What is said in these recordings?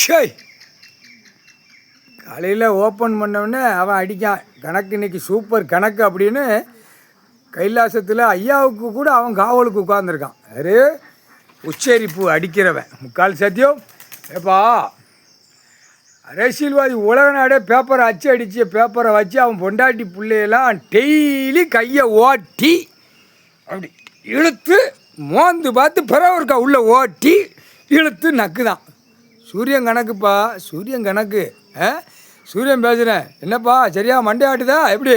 ஷேய் காலையில் ஓப்பன் பண்ணவுடனே அவன் அடிக்கான் கணக்கு இன்னைக்கு சூப்பர் கணக்கு அப்படின்னு கைலாசத்தில் ஐயாவுக்கு கூட அவன் காவலுக்கு உட்காந்துருக்கான். யாரு உச்சரிப்பு அடிக்கிறவன் முக்கால் சத்தியம். ஏப்பா அரசியல்வாதி உலக நாடே பேப்பரை அடித்த பேப்பரை வச்சு அவன் பொண்டாட்டி பிள்ளையெல்லாம் டெய்லி கையை ஓட்டி அப்படி இழுத்து மோந்து பார்த்து பிறவருக்கா உள்ள ஓட்டி இழுத்து நக்குதான். சூரியன் கணக்குப்பா, சூரியன் கணக்கு. சூரியன் பேசுகிறேன் என்னப்பா சரியா மண்டே ஆட்டுதா எப்படி?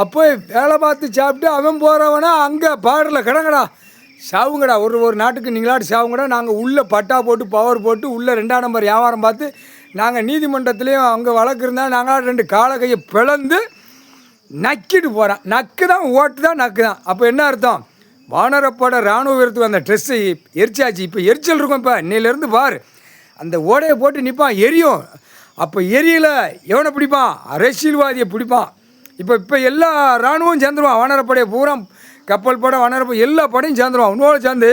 அப்போ வேலை பார்த்து சாப்பிட்டு அவன் போகிறவனா அங்கே பாடலில் கிடங்கடா சாவுங்கடா. ஒரு நாட்டுக்கு நீங்களாட்டு சாவுங்கடா. நாங்கள் உள்ளே பட்டா போட்டு பவர் போட்டு உள்ளே 2ஆம் நம்பர் வியாபாரம் பார்த்து நாங்கள் நீதிமன்றத்துலேயும் அங்கே வழக்கு இருந்தால் நாங்களாம் 2 காலை கையை பிளந்து நக்கிட்டு போகிறான். நக்கு தான் ஓட்டு தான் நக்கு தான். அப்போ என்ன அர்த்தம்? வானரப்பட இராணுவ வீரத்துக்கு அந்த ட்ரெஸ்ஸு எரிச்சாச்சு. இப்போ எரிச்சல் இருக்கும். இப்போ இன்னையிலேருந்து பார் அந்த ஓடையை போட்டு நிற்பான் எரியும். அப்போ எரியல எவனை பிடிப்பான்? அரசியல்வாதியை பிடிப்பான். இப்போ எல்லா இராணுவம் சேர்ந்துருவான். வானரப்படையை பூரா கப்பல் படை வானரப்படை எல்லா படையும் சேர்ந்துருவான். உன்னோட சேர்ந்து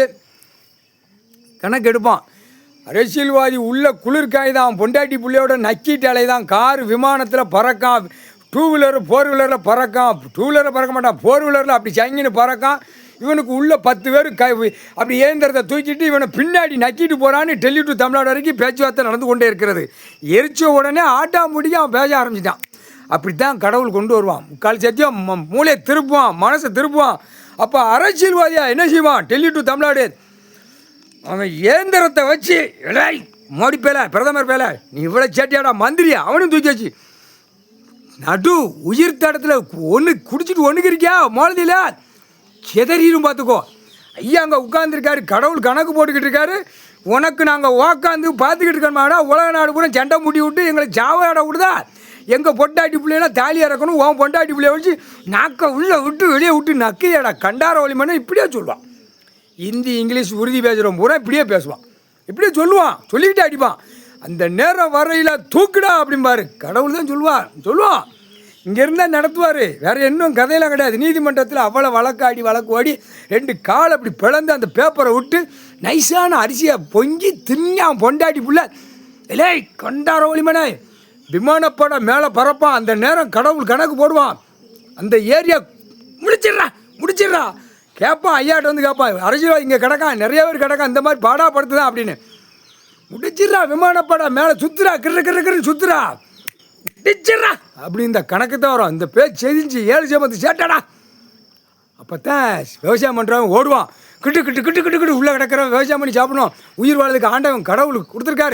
கணக்கு எடுப்பான். அரசியல்வாதி உள்ள குளிர்காய் தான் பொண்டாட்டி பிள்ளையோட நக்கிட்டாலே தான் கார் விமானத்தில் பறக்கான். 2 வீலர் 4 வீலரில் பறக்கான். 2 வீலரில் பறக்க மாட்டான், 4 வீலரில் அப்படி சங்கின்னு பறக்கான். இவனுக்கு உள்ள 10 பேர் அப்படி இயந்திரத்தை தூக்கிட்டு இவனை பின்னாடி நக்கிட்டு போகிறான்னு டெல்லி டு தமிழ்நாடு வரைக்கும் பேச்சுவார்த்தை நடந்து கொண்டே இருக்கிறது. எரிச்ச உடனே ஆட்டாம்படிக்கு அவன் பேச ஆரம்பிச்சிட்டான். அப்படித்தான் கடவுள் கொண்டு வருவான். முக்கால் சத்தியம் மூளையை திருப்புவான், மனசை திருப்புவான். அப்போ அரசியல்வாதியா என்ன செய்வான்? டெல்லி டு தமிழ்நாடு அவன் இயந்திரத்தை வச்சு இலை மோடி பேல பிரதமர் பேல நீ இவ்வளோ சேட்டியாடா மந்திரியா அவனும் தூக்கி வச்சு நடு உயிர் தடத்தில் ஒன்று குடிச்சிட்டு ஒன்றுக்கு இருக்கியா மோதில செதறியும் பார்த்துக்கோ. ஐயா அங்கே உட்காந்துருக்காரு, கடவுள் கணக்கு போட்டுக்கிட்டு இருக்காரு. உனக்கு நாங்கள் உக்காந்து பார்த்துக்கிட்டு இருக்கோமாடா. உலக நாடு பூரா சண்டை முட்டி விட்டு எங்களை ஜாவாட விடுதா. எங்கள் பொண்டாட்டி பிள்ளைலாம் தாலியாக இறக்கணும். உன் பொண்டாட்டி பிள்ளைய வச்சு நாக்கை உள்ளே விட்டு வெளியே விட்டு நக்கியாடா கண்டார வலிமன்னா இப்படியே சொல்லுவான். ஹிந்தி இங்கிலீஷ் உறுதி பேசுகிறோம் பூரா இப்படியே பேசுவான். இப்படியே சொல்லுவான், சொல்லிக்கிட்டே அடிப்பான். அந்த நேரம் வரையில் தூக்குடா அப்படிம்பாரு. கடவுள் தான் சொல்லுவான். இங்கே இருந்தால் நடத்துவார். வேறு இன்னும் கதையெல்லாம் கிடையாது. நீதிமன்றத்தில் அவ்வளோ வழக்கு ஓடி 2 கால் அப்படி பிளந்து அந்த பேப்பரை விட்டு நைஸான அரிசியை பொங்கி தின்னான் பொண்டாட்டி புள்ள. இல்லை கண்டார ஒளிமனே விமானப்பட மேலே பறப்பான். அந்த நேரம் கடவுள் கணக்கு போடுவான். அந்த ஏரியா முடிச்சிடுறா கேட்பான். ஐயாட்ட வந்து கேட்பான், அரசியல் இங்கே கிடக்கான், நிறைய பேர் கிடக்கான், இந்த மாதிரி பாடாப்படுத்துதான் அப்படின்னு. முடிச்சிடுறா விமானப்பட மேலே சுற்றுறா கிரு சுற்றுறா முடிச்சிடுறா அப்படி இந்த கணக்கு தான் வரும். இந்த பேர் செதிஞ்சு 7 சேமத்து சேட்டாடா. அப்போ தான் விவசாயம் பண்ணுறவன் ஓடுவான். கிட்டு உள்ளே கிடக்கிறவன் விவசாயம் பண்ணி சாப்பிடணும். உயிர் வாழ்றதுக்கு ஆண்டவன் கடவுளுக்கு கொடுத்துருக்காரு.